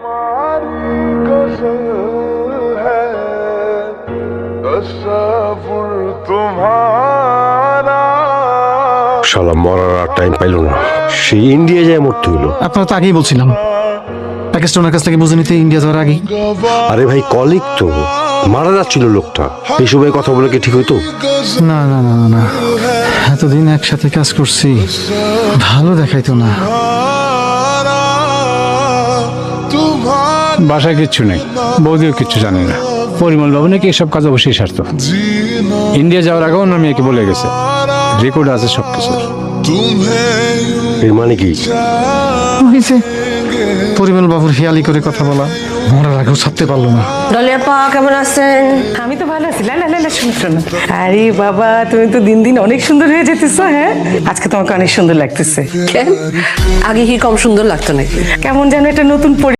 শালা মরার আর time pile না, সে ইন্ডিয়া যায় মরতে হইলো। আপনারা তো আগেই বলছিলাম প্যাকেজটা ওনার কাছ থেকে বুঝে নিতে, ইন্ডিয়া যাওয়ার আগেই। আরে ভাই কলিগ তো, মারা যাচ্ছিল লোকটা, এই সময় কথা বলে কি ঠিক হইতো? না না না না, এতদিন একসাথে কাজ করছি, ভালো দেখাইতো না। বাসায় কিচ্ছু নেই, বৌদিও কিচ্ছু জানে না। পরিমল বাবু নাকি এসব কাজ অবশ্যই সারত। ইন্ডিয়া যাওয়ার আগেও ওনার মেয়েকে বলে গেছে, রেকর্ড আছে সবকিছু। এর মানে কি? হয়েছে পরিমল বাবুর হেয়ালি করে কথা বলা, মরার আগেও ছাড়তে পারলো না। ডলিয়া পা কেমন আছেন? আমি তো ভালো আছি। লালা লালা শুনো শোনো, আরে বাবা তুমি তো দিন দিন অনেক সুন্দর হয়ে যেতেছো। হ্যাঁ, আজকে তোমাকে অনেক সুন্দর লাগতেছে। কেন, আগে কি কম সুন্দর লাগতো নাকি? কেমন যেন একটা নতুন